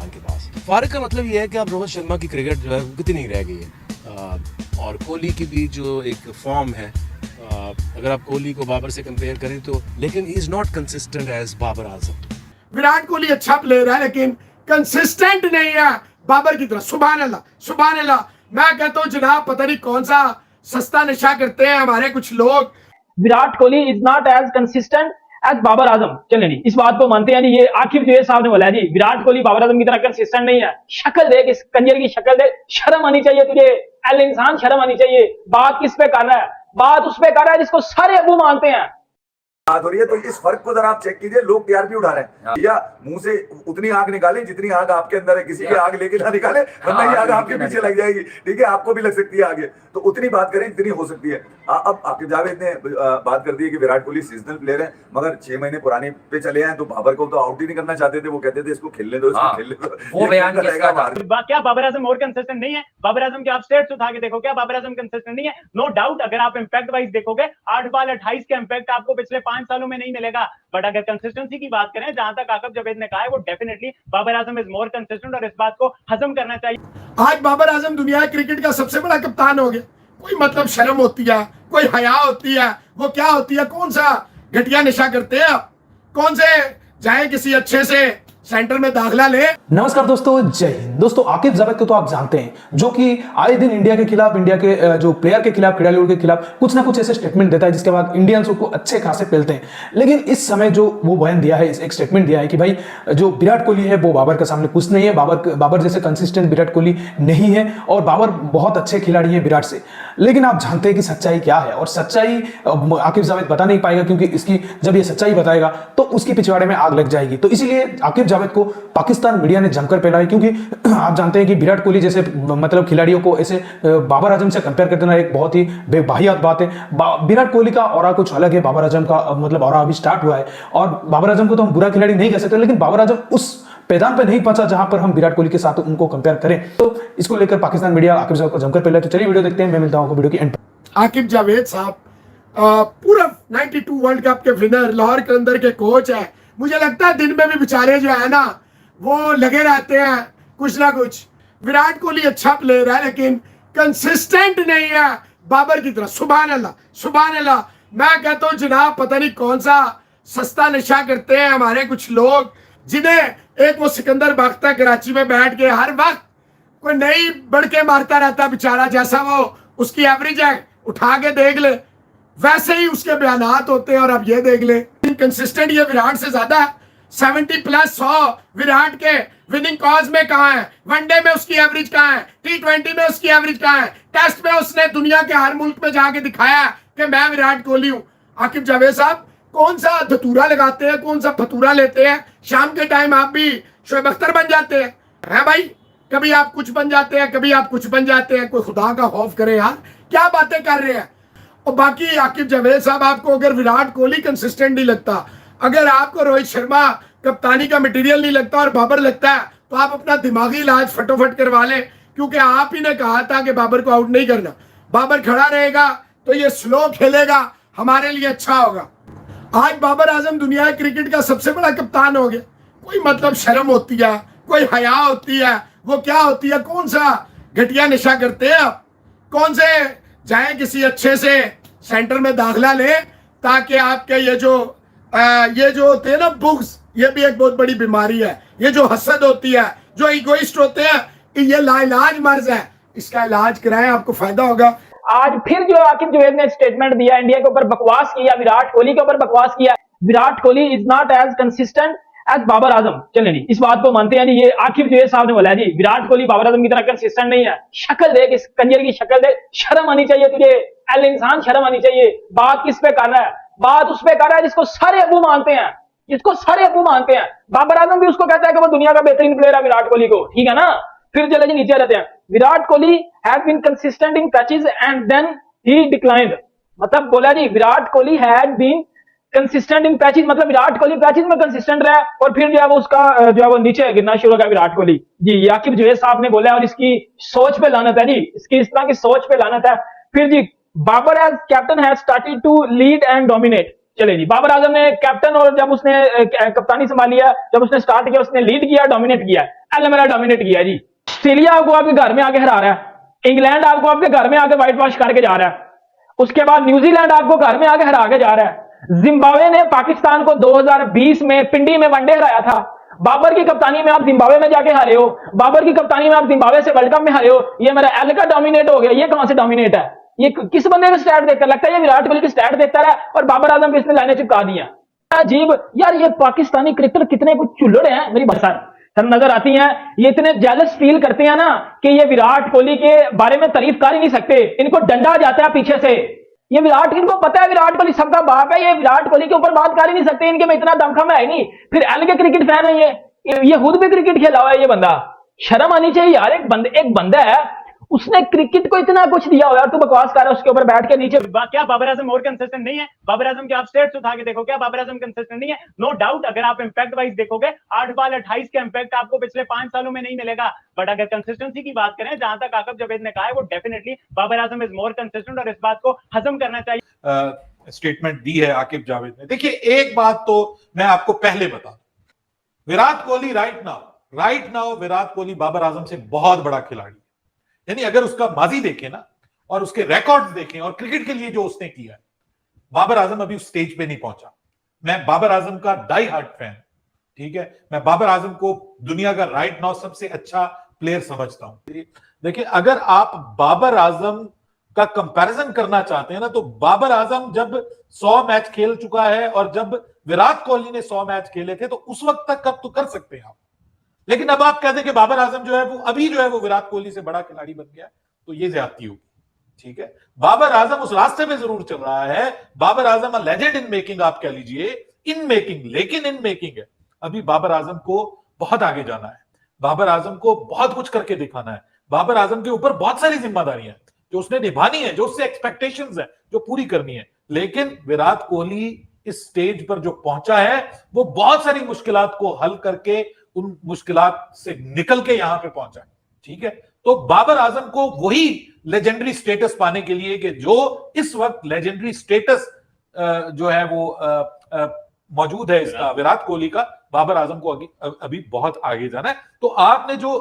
कप्तान के पास। फारिग का मतलब ये है कि आप रोहित शर्मा की क्रिकेट जो है वो कितनी रह गई है, और कोहली की भी जो एक फॉर्म है, अगर आप कोहली को बाबर से कंपेयर करें तो, लेकिन he is not consistent as Babar Azam. Virat Kohli अच्छा प्लेयर है लेकिन कंसिस्टेंट नहीं है बाबर की तरह। सुभान अल्लाह, सुभान अल्लाह। मैं कहता हूँ जनाब, पता नहीं कौन सा सस्ता नशा करते हैं हमारे कुछ लोग। Virat Kohli is not as consistent as Babar Azam. चले जी, इस बात को मानते हैं जी। ये आकिब जवेद साहब ने बोला है जी, विराट कोहली बाबर आजम की तरह कंसिस्टेंट नहीं है। शक्ल देख, इस कंजर की शक्ल देख, शर्म आनी चाहिए तुझे। एल इंसान, शर्म आनी चाहिए। बात किस पे कर रहा है? बात उस पे कर रहा है जिसको सारे अबू मानते हैं। बात हो रही है तो इस फर्क को जरा आप चेक कीजिए। लोग टीआरपी उठा रहे हैं, या मुंह से उतनी आग निकाले जितनी आग आपके अंदर है। किसी की आग लेके ना निकाले, वरना ये आग आपके पीछे लग जाएगी। ठीक है, आपको भी लग सकती है आगे। तो उतनी बात करें जितनी हो सकती है। अब आकिब जावेद ने बात कर दी है कि विराट कोहली सीजनल प्लेयर है, मगर 6 महीने पुराने पे चले हैं तो बाबर को तो आउट ही नहीं करना चाहते थे। वो कहते थे इसको खेलने दो, इसको खेलने दो। वो बयान क्या बाबर आजम और कंसिस्टेंट नहीं है? बाबर आजम के आप स्टेट्स उठा के देखो, क्या बाबर आजम कंसिस्टेंट नहीं है? नो डाउट, अगर आप इंपैक्ट वाइज देखोगे 8 बॉल 28 का इंपैक्ट आपको पिछले 5 सालों में नहीं मिलेगा। बट अगर कंसिस्टेंसी की बात करें, जहां तक आकिब जावेद ने कहा है, वो definitely Babar Azam is more consistent, और इस बात को हजम करना चाहिए। आज बाबर आजम दुनिया क्रिकेट का सबसे बड़ा कप्तान हो गया। कोई मतलब शर्म होती है, कोई हया होती है, वो क्या होती है? कौन सा घटिया नशा करते हैं आप? कौन से जाए किसी अच्छे से सेंटर में दाखिला ले। नमस्कार दोस्तों, जय हिंद। दोस्तों, आकिब जावेद को तो आप जानते हैं, जो कि आए दिन इंडिया के खिलाफ, इंडिया के जो प्लेयर के खिलाफ, खिलाड़ियों के खिलाफ कुछ ना कुछ ऐसे स्टेटमेंट देता है जिसके बाद इंडियंस को अच्छे खासे पेलते हैं। लेकिन इस समय जो वो बयान दिया है, एक स्टेटमेंट दिया है कि भाई जो विराट कोहली है वो बाबर के सामने कुछ नहीं है, बाबर जैसे कंसिस्टेंट विराट कोहली नहीं है, और बाबर बहुत अच्छे खिलाड़ी है विराट से। लेकिन आप जानते हैं कि सच्चाई क्या है, और सच्चाई आकिब जावेद बता नहीं पाएगा, क्योंकि इसकी जब ये सच्चाई बताएगा तो उसकी पिछवाड़े में आग लग जाएगी। तो इसीलिए आकिब जावेद को पाकिस्तान मीडिया ने जमकर फैला है, क्योंकि आप जानते हैं कि विराट कोहली जैसे मतलब खिलाड़ियों को ऐसे बाबर आजम से कंपेयर कर देना एक बहुत ही बेबाहियात बात है। विराट कोहली का ऑरा कुछ अलग है, बाबर आजम का मतलब ऑरा अभी स्टार्ट हुआ है। और बाबर आजम को तो हम बुरा खिलाड़ी नहीं कह सकते, लेकिन बाबर आजम उस पैदान पर नहीं पहुंचा जहां पर हम विराट कोहली के साथ उनको कंपेयर करें। तो इसको लेकर पाकिस्तान मीडिया आकिब जावेद को जमकर फैला है। तो चलिए वीडियो देखते हैं, मैं मिलता हूं आपको वीडियो की एंड पर। आकिब जावेद साहब पूरा 92 वर्ल्ड कप के विनर, लाहौर कलंदर के कोच है। मुझे लगता है दिन में भी बेचारे जो है ना वो लगे रहते हैं कुछ ना कुछ। विराट कोहली अच्छा प्लेयर है लेकिन कंसिस्टेंट नहीं है बाबर की तरह। सुभान अल्लाह, सुभान अल्लाह। मैं कहता हूँ जनाब, पता नहीं कौन सा सस्ता नशा करते हैं हमारे कुछ लोग, जिन्हें एक वो सिकंदर बख्त है कराची में बैठ के हर वक्त कोई नई बढ़के मारता रहता बेचारा। जैसा वो उसकी एवरेज है उठा के देख ले, वैसे ही उसके बयानात होते हैं। और अब ये देख ले, कंसिस्टेंट ये विराट से ज्यादा है। 70+ 100 विराट के विनिंग कॉज में कहाँ है? वनडे में उसकी एवरेज कहाँ है? T20 में उसकी एवरेज कहाँ है? टेस्ट में उसने दुनिया के हर मुल्क में जाके दिखाया कि मैं विराट कोहली हूँ। आकिब जावेद साहब कौन सा धतूरा लगाते हैं, कौन सा फतूरा लेते हैं? शाम के टाइम आप भी शोएब अख्तर बन जाते हैं, है भाई? कभी आप कुछ बन जाते हैं, कभी आप कुछ बन जाते हैं। कोई खुदा का खौफ करे यार, क्या बातें कर रहे हैं। और बाकी आकिब जावेद साहब, आपको अगर विराट कोहली कंसिस्टेंट नहीं लगता, अगर आपको रोहित शर्मा कप्तानी का मटेरियल नहीं लगता और बाबर लगता है, तो आप अपना दिमागी इलाज फटोफट करवा लें, क्योंकि आप ही ने कहा था कि बाबर को आउट नहीं करना। बाबर खड़ा रहेगा तो ये स्लो खेलेगा, हमारे लिए अच्छा होगा। आज बाबर आजम दुनिया क्रिकेट का सबसे बड़ा कप्तान हो गया। कोई मतलब शर्म होती है, कोई हया होती है, वो क्या होती है? कौन सा घटिया नशा करते हैं आप? कौन से जाए किसी अच्छे से सेंटर में दाखिला ले, ताकि आपके ये जो होते हैं ना बुग्स, ये भी एक बहुत बड़ी बीमारी है। ये जो हसद होती है, जो इगोइस्ट होते हैं, ये लाइलाज मर्ज है। इसका इलाज कराएं, आपको फायदा होगा। आज फिर जो आकिब जावेद ने स्टेटमेंट दिया, इंडिया के ऊपर बकवास किया, विराट कोहली के ऊपर बकवास किया। Virat Kohli is not as consistent as Babar Azam. चले जी, इस बात को मानते हैं जी। ये आकिब जावेद साहब ने बोला है जी, विराट कोहली बाबर आजम की तरह कंसिस्टेंट नहीं है। शक्ल देख, इस कंजर की शक्ल देख, शर्म आनी चाहिए तुझे। एल इंसान, शर्म आनी चाहिए। बात किस पे कर रहा है? बात उस पे कर रहा है जिसको सारे अबू मानते हैं, जिसको सारे अबू मानते हैं। बाबर आजम भी उसको कहता है कि वो दुनिया का बेहतरीन प्लेयर है, विराट कोहली को, ठीक है ना? फिर चले जी नीचे रहते हैं। Virat Kohli has been consistent in catches and then he declined. मतलब बोला जी, Virat Kohli has been consistent in patches, मतलब विराट कोहली पैचेस में कंसिस्टेंट रहा, और फिर जो है वो उसका जो है वो नीचे गिरना शुरू हो गया विराट कोहली जी। आकिब जावेद साहब ने बोला, और इसकी सोच पे लानत है जी, इसकी इस तरह की सोच पे लानत है। फिर जी, Babar as captain has started to lead and dominate. चले जी, बाबर आजम ने कैप्टन और जब उसने कप्तानी संभाली है, जब उसने स्टार्ट किया, उसने लीड किया, डोमिनेट किया, एलमेरा डोमिनेट किया जी। ऑस्ट्रेलिया आपको आपके घर में आके हरा रहा है, इंग्लैंड आपको आपके घर में आके व्हाइट वॉश करके जा रहा है, उसके बाद न्यूजीलैंड आपको घर में आके हरा के जा रहा है। जिम्बाब्वे ने पाकिस्तान को 2020 में पिंडी में वनडे हराया था। बाबर की कप्तानी में आप जिम्बाब्वे में जाके हारे हो, बाबर की कप्तानी में आप जिम्बाब्वे से वर्ल्ड कप में हारे हो। ये मेरा एल का डोमिनेट हो गया, ये कहां से डोमिनेट है? ये किस बंदे का स्टैट देखकर लगता है? ये विराट कोहली की स्टैट देखता रहा और बाबर आजम को इसने लाइनें चिपका दिया। अजीब यार, ये पाकिस्तानी क्रिकेटर कितने कुछ चुल्लड़ हैं मेरी बात सब नजर आती हैं। ये इतने जेलस फील करते हैं ना कि ये विराट कोहली के बारे में तारीफ कर ही नहीं सकते, इनको डंडा आ जाता है पीछे से। ये विराट, इनको पता है विराट कोहली सबका बाप है, ये विराट कोहली के ऊपर बात कर ही नहीं सकते, इनके में इतना दमखम है नहीं। फिर एल के क्रिकेट फैन है ये खुद भी क्रिकेट खेला हुआ है ये बंदा। शर्म आनी चाहिए यार, एक बंदा है, उसने क्रिकेट को इतना कुछ दिया हुआ है, तू बकवास कर रहा है उसके ऊपर बैठ के नीचे। क्या बाबर आजम और कंसिस्टेंट नहीं है? बाबर आजम के आप स्टेट्स उठा के देखो, क्या बाबर आजम कंसिस्टेंट नहीं है? नो डाउट, अगर आप इंपैक्ट वाइज देखोगे 8 बॉल 28 का इंपैक्ट आपको पिछले 5 सालों में नहीं मिलेगा। बट अगर कंसिस्टेंसी की बात करें, जहां तक आकिब जावेद ने कहा है, वो definitely Babar Azam is more consistent और इस बात को हजम करना चाहिए। स्टेटमेंट दी है आकिब जावेद ने। देखिए, एक बात तो मैं आपको पहले बता दूं, विराट कोहली राइट नाउ विराट कोहली बाबर आजम से बहुत बड़ा खिलाड़ी, यानी अगर उसका माजी देखें ना और उसके रिकॉर्ड्स देखें और क्रिकेट के लिए जो उसने किया है, बाबर आजम अभी उस स्टेज पे नहीं पहुंचा। मैं बाबर आजम का डाई हार्ट फैन, ठीक है, मैं बाबर आजम को दुनिया का राइट नाउ सबसे अच्छा प्लेयर समझता हूं। देखिए, अगर आप बाबर आजम का कंपैरिजन करना चाहते हैं ना, तो बाबर आजम जब 100 मैच खेल चुका है और जब विराट कोहली ने 100 मैच खेले थे, तो उस वक्त तक कब तो कर सकते हैं आप। लेकिन अब आप कहते हैं कि बाबर आजम जो है वो अभी जो है वो विराट कोहली से बड़ा खिलाड़ी बन गया, तो ये ज्यादती होगी। ठीक है, बाबर आजम उस रास्ते में जरूर चल रहा है, Babar Azam legend in making, आप कह लीजिए इन मेकिंग, लेकिन इन मेकिंग है। अभी बाबर आजम को बहुत आगे जाना है, बाबर आजम को बहुत कुछ करके दिखाना है, बाबर आजम के ऊपर बहुत सारी जिम्मेदारियां जो उसने निभानी है, जो उससे एक्सपेक्टेशंस है जो पूरी करनी है। लेकिन विराट कोहली इस स्टेज पर जो पहुंचा है, वो बहुत सारी मुश्किलात को हल करके उन मुश्किलात से निकल के यहां पे पहुंचा है। ठीक है, तो बाबर आजम को वही लेजेंडरी स्टेटस पाने के लिए कि जो इस वक्त लेजेंडरी स्टेटस जो है वो मौजूद है इसका विराट कोहली का, बाबर आजम को अभी बहुत आगे जाना है। तो आपने जो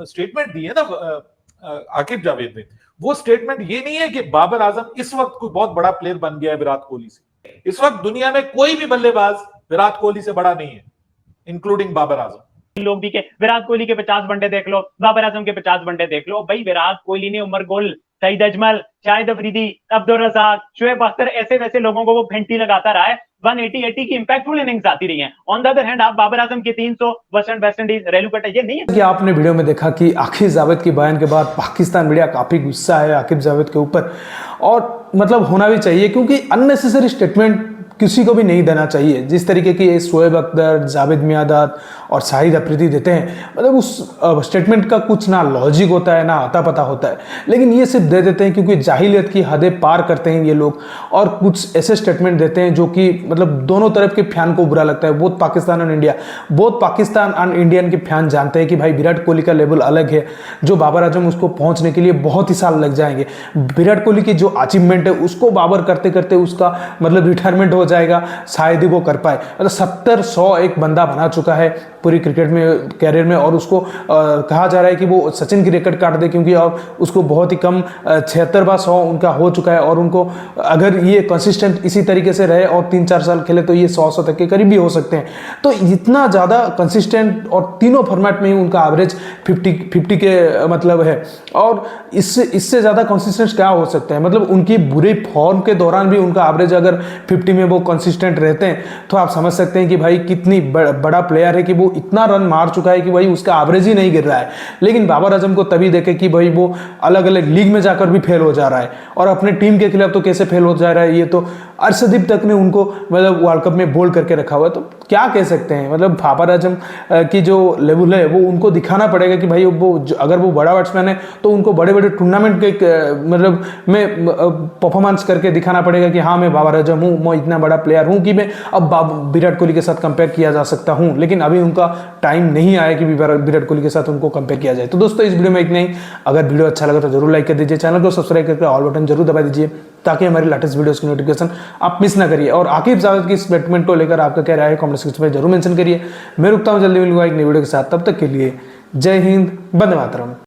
स्टेटमेंट दी है ना आकिब जावेद ने, वो स्टेटमेंट ये नहीं है कि बाबर आजम इस वक्त कोई बहुत बड़ा प्लेयर बन गया है विराट कोहली से। इस वक्त दुनिया में कोई भी बल्लेबाज विराट कोहली से बड़ा नहीं है, इंक्लूडिंग बाबर आजम। लोग भी के विराट कोहली के 50 वनडे देख लो, बाबर आजम के 50 वनडे देख लो। भाई विराट कोहली ने उमर गुल, सईद अजमल, शाहिद अफरीदी, अब्दुल रज़ाक, शुएब अख्तर, ऐसे वैसे लोगों को वो घंटी लगाता रहा है। 180 की इंपैक्टफुल इनिंग्स आती रही हैं। ऑन द अदर हैंड आप बाबर आजम के 300 वेस्ट इंडीज रेलुकट, ये नहीं है कि आपने वीडियो में देखा कि आकिब जावेद की बयान के बाद पाकिस्तान मीडिया काफी गुस्सा है आकिब जावेद के ऊपर, और मतलब होना भी चाहिए, क्योंकि अननेसेसरी स्टेटमेंट किसी को भी नहीं देना चाहिए। जिस तरीके की शोएब अख्तर, जावेद मियादाद और शाहिद अफरीदी देते हैं, मतलब उस स्टेटमेंट का कुछ ना लॉजिक होता है ना आता पता होता है, लेकिन ये सिर्फ दे देते हैं क्योंकि जाहिलियत की हदें पार करते हैं ये लोग, और कुछ ऐसे स्टेटमेंट देते हैं जो कि मतलब दोनों तरफ के फैन को बुरा लगता है। बोथ पाकिस्तान और India, both Pakistan and Indian के फैन जानते हैं कि भाई विराट कोहली का लेवल अलग है, जो बाबर आजम उसको पहुंचने के लिए बहुत ही साल लग जाएंगे। विराट कोहली की जो अचीवमेंट है उसको बाबर करते करते उसका मतलब रिटायरमेंट हो जाएगा, शायद ही वो कर पाए। मतलब 70-100 एक बंदा बना चुका है पूरी क्रिकेट में कैरियर में, और उसको कहा जा रहा है कि वो सचिन की रिकॉर्ड काट दे, क्योंकि अब उसको बहुत ही कम 76/100 उनका हो चुका है, और उनको अगर ये कंसिस्टेंट इसी तरीके से रहे और 3-4 साल खेले तो ये 100 तक के करीब भी हो सकते हैं। तो इतना ज़्यादा कंसिस्टेंट, और तीनों फॉर्मेट में ही उनका एवरेज 50 के मतलब है, और इससे ज़्यादा कंसिस्टेंट क्या हो सकते हैं। मतलब उनकी बुरी फॉर्म के दौरान भी उनका एवरेज अगर 50 में वो कंसिस्टेंट रहते हैं, तो आप समझ सकते हैं कि भाई कितनी बड़ा प्लेयर है कि वो इतना रन मार चुका है कि भाई उसका एवरेज ही नहीं गिर रहा है। लेकिन बाबर आजम को तभी देखे कि भाई वो अलग अलग लीग में जाकर भी फेल हो जा रहा है, और अपने टीम के खिलाफ तो कैसे फेल हो जा रहा है। ये तो अर्शदीप तक ने उनको मतलब वर्ल्ड कप में बोल्ड करके रखा हुआ है, तो क्या कह सकते हैं। मतलब बाबर आजम की जो लेवल है वो उनको दिखाना पड़ेगा कि भाई वो अगर वो बड़ा बैट्समैन है तो उनको बड़े बड़े टूर्नामेंट के मतलब में परफॉर्मेंस करके दिखाना पड़ेगा कि हाँ मैं बाबर आजम हूँ, मैं इतना बड़ा प्लेयर हूँ कि मैं अब विराट कोहली के साथ कंपेयर किया जा सकता हूँ। लेकिन अभी उनका उनका टाइम नहीं आया कि विराट कोहली के साथ उनको कंपेयर किया जाए। तो दोस्तों इस वीडियो में इतना ही। अगर वीडियो अच्छा लगा तो जरूर लाइक कर दीजिए, चैनल को सब्सक्राइब करके ऑल बटन जरूर दबा दीजिए ताकि हमारी लेटेस्ट वीडियोस की नोटिफिकेशन आप मिस ना करिए। और आकिब जावेद की स्टेटमेंट को लेकर आपका क्या राय है कमेंट सेक्शन में जरूर मेंशन करिए। मैं रुकता हूं, जल्दी मिलूंगा एक नई वीडियो के साथ, तब तक के लिए जय हिंद, वंदे मातरम।